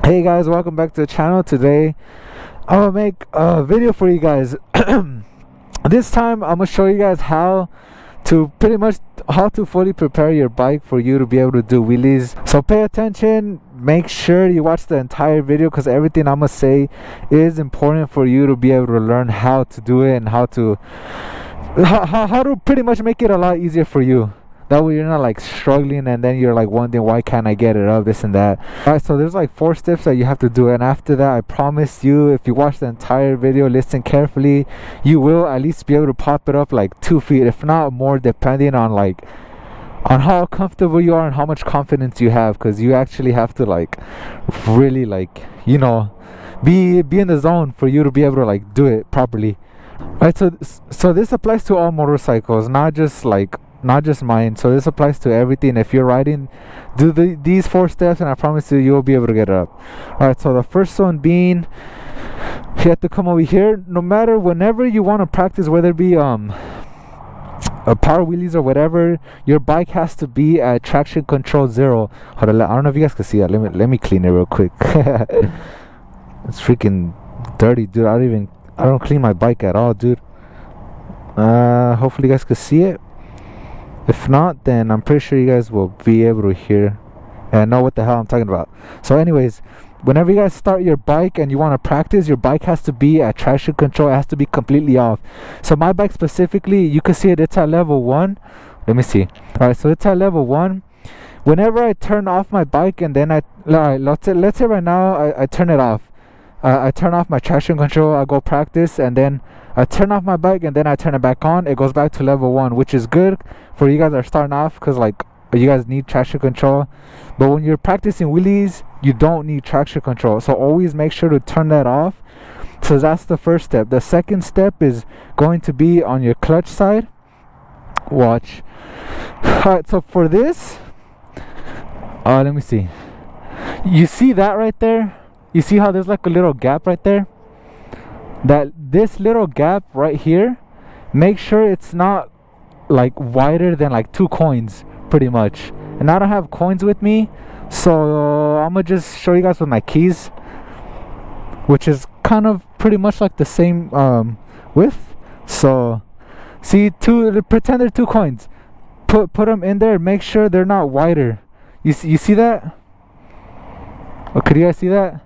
Hey guys, welcome back to the channel. Today I'm gonna make a video for you guys. This time I'm gonna show you guys how to fully prepare your bike for you to be able to do wheelies. So pay attention, make sure you watch the entire video, because everything I'm gonna say is important for you to be able to learn how to do it and how to pretty much make it a lot easier for you. That way you're not like struggling and then you're like wondering, why can't I get it up, this and that. Alright, so there's like 4 steps that you have to do, and after that I promise you, if you watch the entire video, listen carefully, you will at least be able to pop it up like 2 feet, if not more, depending on how comfortable you are and how much confidence you have, because you actually have to like really be in the zone for you to be able to like do it properly. Alright, so this applies to all motorcycles, not just mine. So this applies to everything. If you're riding, do these 4 steps and I promise you will be able to get it up. Alright, so the first one being, you have to come over here. No matter, whenever you want to practice, whether it be a power wheelies or whatever, your bike has to be at traction control 0. Hold on, I don't know if you guys can see that. Let me clean it real quick. It's freaking dirty, dude. I don't clean my bike at all, dude. Hopefully you guys can see it. If not, then I'm pretty sure you guys will be able to hear and know what the hell I'm talking about. So anyways, whenever you guys start your bike and you want to practice, your bike has to be at traction control. It has to be completely off. So my bike specifically, you can see it's at level 1. Let me see. Alright, so it's at level 1. Whenever I turn off my bike and then let's say right now I turn it off. I turn off my traction control, I go practice, and then I turn off my bike and then I turn it back on. It goes back to level 1, which is good for you guys that are starting off, because like you guys need traction control. But when you're practicing wheelies, you don't need traction control, so always make sure to turn that off. So that's the first step. The second step is going to be on your clutch side. Watch. Alright, so for this, let me see. You see that right there? You see how there's like a little gap right there? This little gap right here, make sure it's not like wider than like 2 coins pretty much. And I don't have coins with me, so I'm gonna just show you guys with my keys, which is kind of pretty much like the same width. So see, pretend they're 2 coins, put them in there, make sure they're not wider. You see that? Oh, could you guys see that?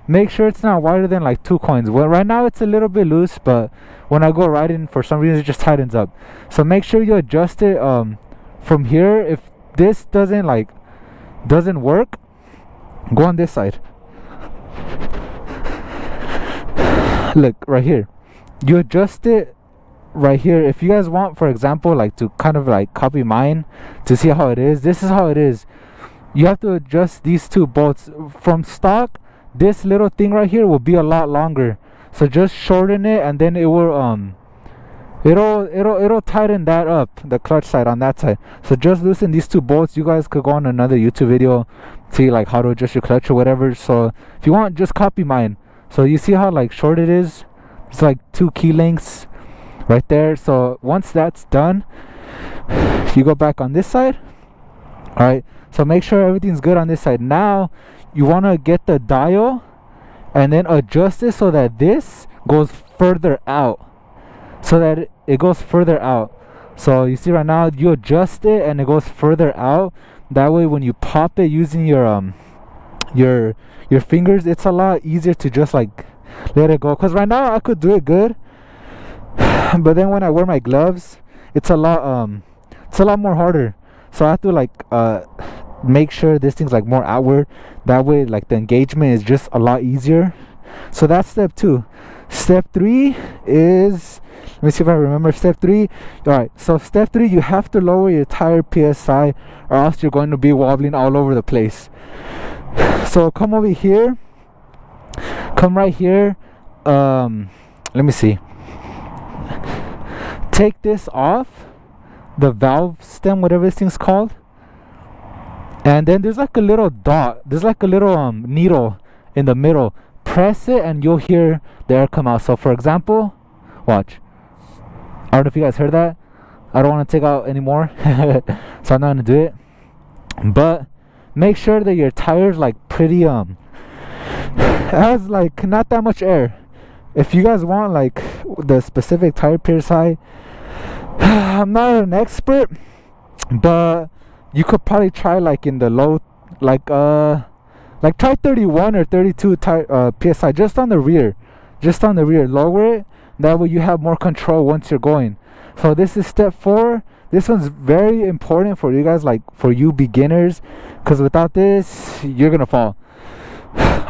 Make sure it's not wider than like 2 coins. Well, right now it's a little bit loose, but when I go riding, for some reason it just tightens up. So make sure you adjust it from here. If this doesn't work, go on this side. Look right here, you adjust it right here. If you guys want, for example, like to kind of like copy mine to see how it is, this is how it is. You have to adjust these 2 bolts from stock. This little thing right here will be a lot longer, so just shorten it, and then it will it'll tighten that up, the clutch side on that side. So just loosen these 2 bolts. You guys could go on another YouTube video, see like how to adjust your clutch or whatever. So if you want, just copy mine. So you see how like short it is? It's like 2 key lengths right there. So once that's done, you go back on this side. Alright, so make sure everything's good on this side. Now you want to get the dial and then adjust it so that this goes further out, so that it goes further out. So you see right now, you adjust it and it goes further out. That way when you pop it using your fingers, it's a lot easier to just like let it go. Because right now I could do it good, but then when I wear my gloves, it's a lot more harder. So I have to like make sure this thing's like more outward. That way like the engagement is just a lot easier. So that's step 2. Step 3 is, let me see if I remember step 3. Alright, so step 3, you have to lower your tire PSI, or else you're going to be wobbling all over the place. So come over here, come right here. Let me see, take this off, the valve stem, whatever this thing's called. And then there's like a little dot, there's like a little needle in the middle. Press it and you'll hear the air come out. So for example, watch. I don't know if you guys heard that. I don't want to take out anymore, so I'm not gonna do it. But make sure that your tires like pretty It has like not that much air. If you guys want like the specific tire PSI, I'm not an expert, but you could probably try like in the low, like try 31 or 32 PSI just on the rear, lower it. That way you have more control once you're going. So this is step 4. This one's very important for you guys, like for you beginners, because without this you're gonna fall.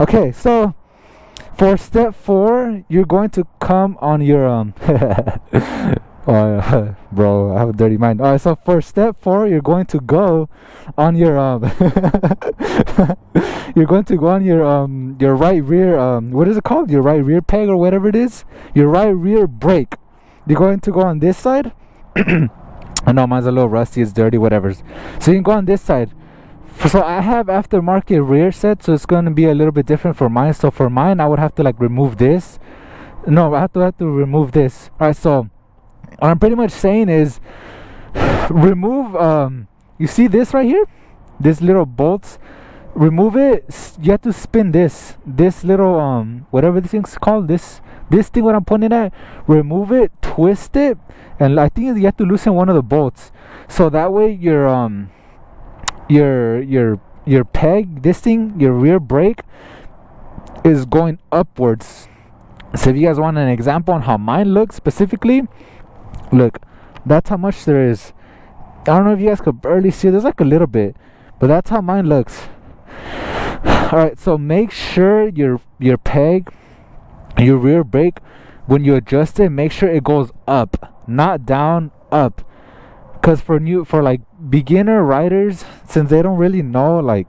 Okay, so for step 4, you're going to come on your oh, bro, I have a dirty mind. Alright, so for step 4, you're going to go on your you're going to go on your right rear what is it called? Your right rear peg or whatever it is. Your right rear brake. You're going to go on this side. I know mine's a little rusty, it's dirty, whatever. So you can go on this side. So I have aftermarket rear set, so it's going to be a little bit different for mine. So for mine, I would have to like remove this. No, I have to remove this. Alright, so what I'm pretty much saying is remove you see this right here, this little bolts, remove it. You have to spin this little whatever this thing's called, this thing what I'm pointing at, remove it, twist it, and I think you have to loosen one of the bolts, so that way your peg, this thing, your rear brake is going upwards. So if you guys want an example on how mine looks specifically, look, that's how much there is. I don't know if you guys could barely see, there's like a little bit, but that's how mine looks. Alright, so make sure your peg, your rear brake, when you adjust it, make sure it goes up, not down, up. Because for like beginner riders, since they don't really know, like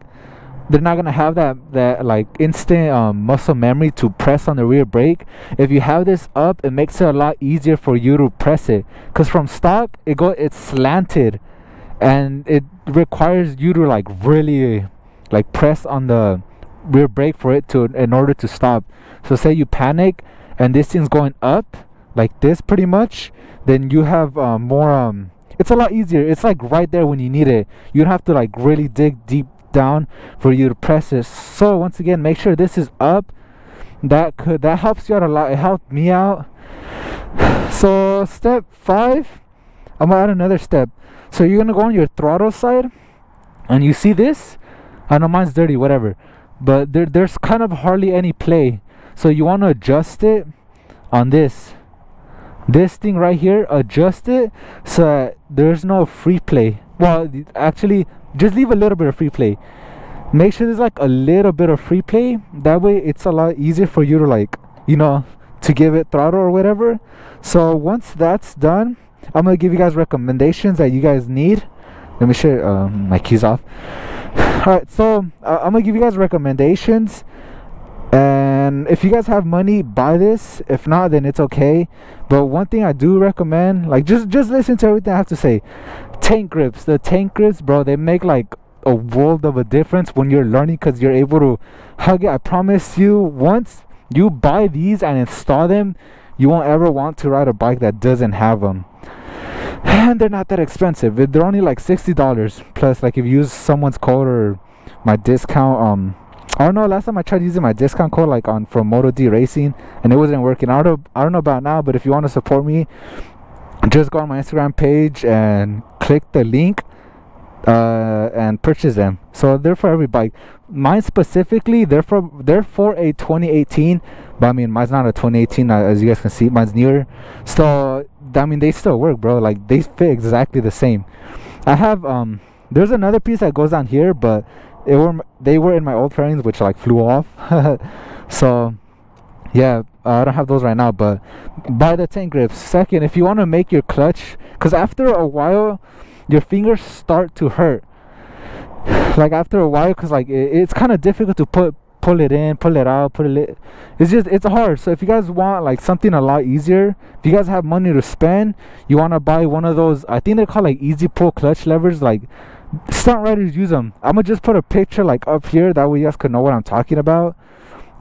they're not gonna have that like instant muscle memory to press on the rear brake. If you have this up, it makes it a lot easier for you to press it, because from stock it's slanted, and it requires you to like really like press on the rear brake for it to, in order to stop. So say you panic and this thing's going up like this pretty much, then you have more it's a lot easier. It's like right there when you need it. You don't have to like really dig deep down for you to press it. So once again, make sure this is up. That helps you out a lot. It helped me out. So step 5, I'm gonna add another step. So you're gonna go on your throttle side, and you see this. I know mine's dirty, whatever, but there's kind of hardly any play. So you want to adjust it on this thing right here. Adjust it so that there's no free play. Well, actually, just leave a little bit of free play. Make sure there's like a little bit of free play. That way it's a lot easier for you to like, you know, to give it throttle or whatever. So once that's done, I'm gonna give you guys recommendations that you guys need. Let me share my keys off. Alright, so I'm gonna give you guys recommendations, and if you guys have money, buy this. If not, then it's okay. But one thing I do recommend, like just listen to everything I have to say. Tank grips. The tank grips, bro, they make like a world of a difference when you're learning, because you're able to hug it. I promise you, once you buy these and install them, you won't ever want to ride a bike that doesn't have them. And they're not that expensive. They're only like $60 plus, like if you use someone's code or my discount. I don't know, last time I tried using my discount code like on from Moto D Racing, and it wasn't working. I don't know about now, but if you want to support me, just go on my Instagram page and click the link and purchase them. So they're for every bike. Mine specifically, they're for a 2018, but I mean mine's not a 2018, as you guys can see, mine's newer. So I mean they still work, bro. Like they fit exactly the same. I have there's another piece that goes on here, but they were in my old fairings, which like flew off. So yeah, I don't have those right now, but buy the tank grips. Second, if you want to make your clutch, because after a while your fingers start to hurt, like after a while, because like it's kind of difficult to pull it in, pull it out, it's hard. So if you guys want like something a lot easier, if you guys have money to spend, you want to buy one of those, I think they're called like easy pull clutch levers. Like stunt riders use them. I'm gonna just put a picture like up here, that way you guys can know what I'm talking about.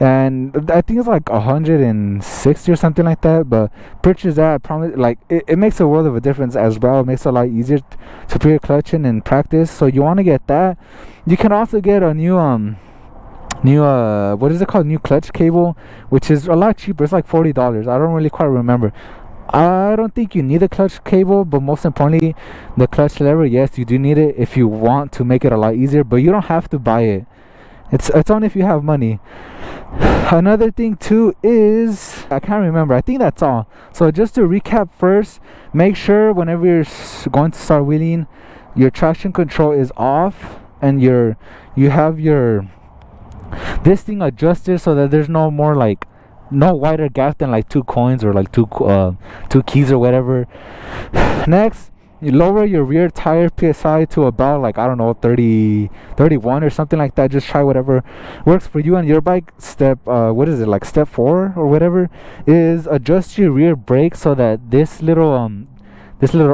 And I think it's like 160 or something like that, but purchase that. I promise, like it makes a world of a difference as well. It makes it a lot easier to put your clutch in and practice. So you want to get that. You can also get a new new what is it called, new clutch cable, which is a lot cheaper. It's like $40. I don't really quite remember. I don't think you need the clutch cable, but most importantly, the clutch lever, yes, you do need it if you want to make it a lot easier, but you don't have to buy it. It's only if you have money. Another thing too is, I can't remember, I think that's all. So just to recap first, make sure whenever you're going to start wheeling, your traction control is off and you have your this thing adjusted so that there's no more like no wider gap than like 2 coins or like two keys or whatever. Next, you lower your rear tire PSI to about like, I don't know, 31 or something like that. Just try whatever works for you and your bike. Step what is it, like step 4 or whatever, is adjust your rear brake so that this little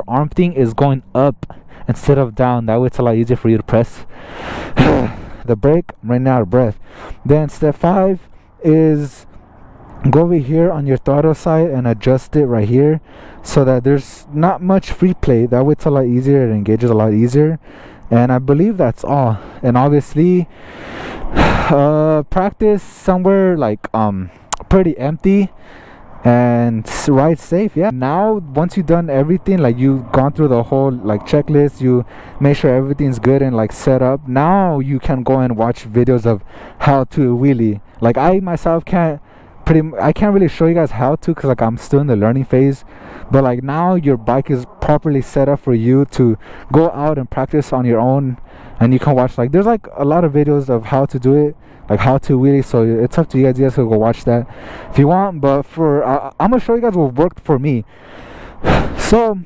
arm thing is going up instead of down. That way it's a lot easier for you to press the brake. I'm running out of breath. Then step 5 is go over here on your throttle side and adjust it right here so that there's not much free play. That way it's a lot easier, it engages a lot easier. And I believe that's all. And obviously practice somewhere like pretty empty and ride safe. Yeah, now once you've done everything, like you've gone through the whole like checklist, you make sure everything's good and like set up, now you can go and watch videos of how to wheelie. Like I myself I can't really show you guys how to, because like I'm still in the learning phase, but like now your bike is properly set up for you to go out and practice on your own. And you can watch, like there's like a lot of videos of how to do it, like how to wheelie, so it's up to you guys. You guys can go watch that if you want, but for I'm gonna show you guys what worked for me. So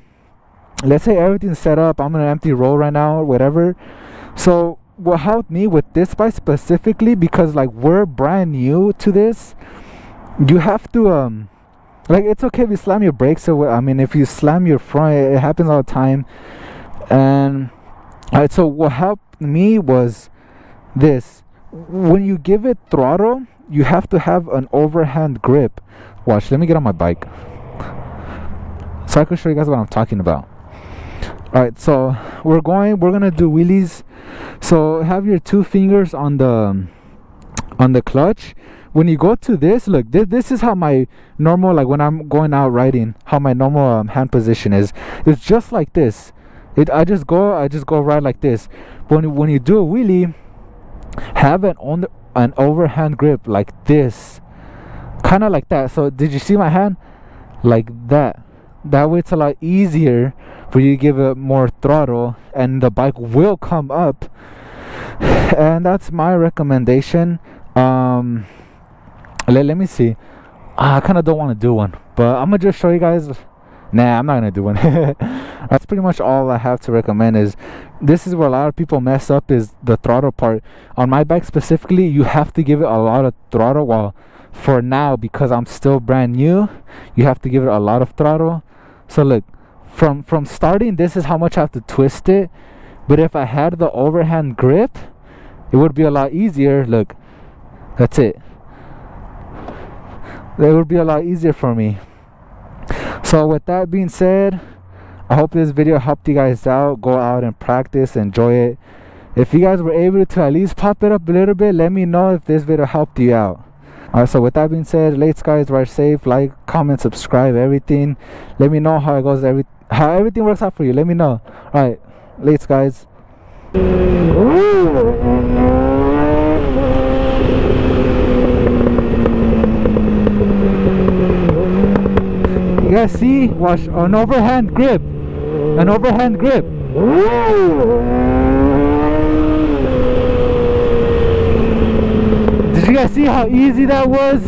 let's say everything's set up, I'm in an empty roll right now or whatever. So what helped me with this bike specifically, because like we're brand new to this, you have to like it's okay if you slam your brakes, or I mean if you slam your front, it happens all the time. And alright, so what helped me was this: when you give it throttle, you have to have an overhand grip. Watch, let me get on my bike so I can show you guys what I'm talking about. Alright, so we're gonna do wheelies. So have your 2 fingers on the clutch. When you go to this, look, this is how my normal, like when I'm going out riding, how my normal hand position is. It's just like this. I just go right like this. But when you do a wheelie, have an overhand grip like this, kind of like that. So did you see my hand? Like that. That way it's a lot easier for you to give it more throttle and the bike will come up. And that's my recommendation. Let me see. I kind of don't want to do one, but I'm gonna just show you guys. Nah, I'm not gonna do one. That's pretty much all I have to recommend. This is where a lot of people mess up, is the throttle part. On my bike specifically, you have to give it a lot of throttle. Well, for now, because I'm still brand new, you have to give it a lot of throttle. So look, from starting, this is how much I have to twist it. But if I had the overhand grip, it would be a lot easier. Look, that's it. It would be a lot easier for me. So with that being said, I hope this video helped you guys out. Go out and practice, enjoy it. If you guys were able to at least pop it up a little bit, let me know if this video helped you out. Alright, so with that being said, late guys, ride safe, like, comment, subscribe, everything. Let me know how it goes, how everything works out for you. Let me know. Alright, late guys. You guys see? Watch, an overhand grip. An overhand grip. Did you guys see how easy that was?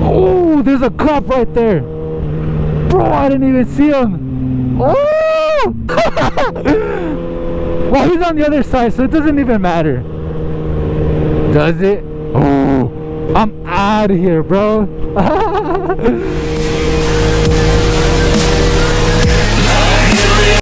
Oh, there's a cop right there. Bro, I didn't even see him. Oh! Well, he's on the other side, so it doesn't even matter. Does it? Oh, I'm out of here, bro.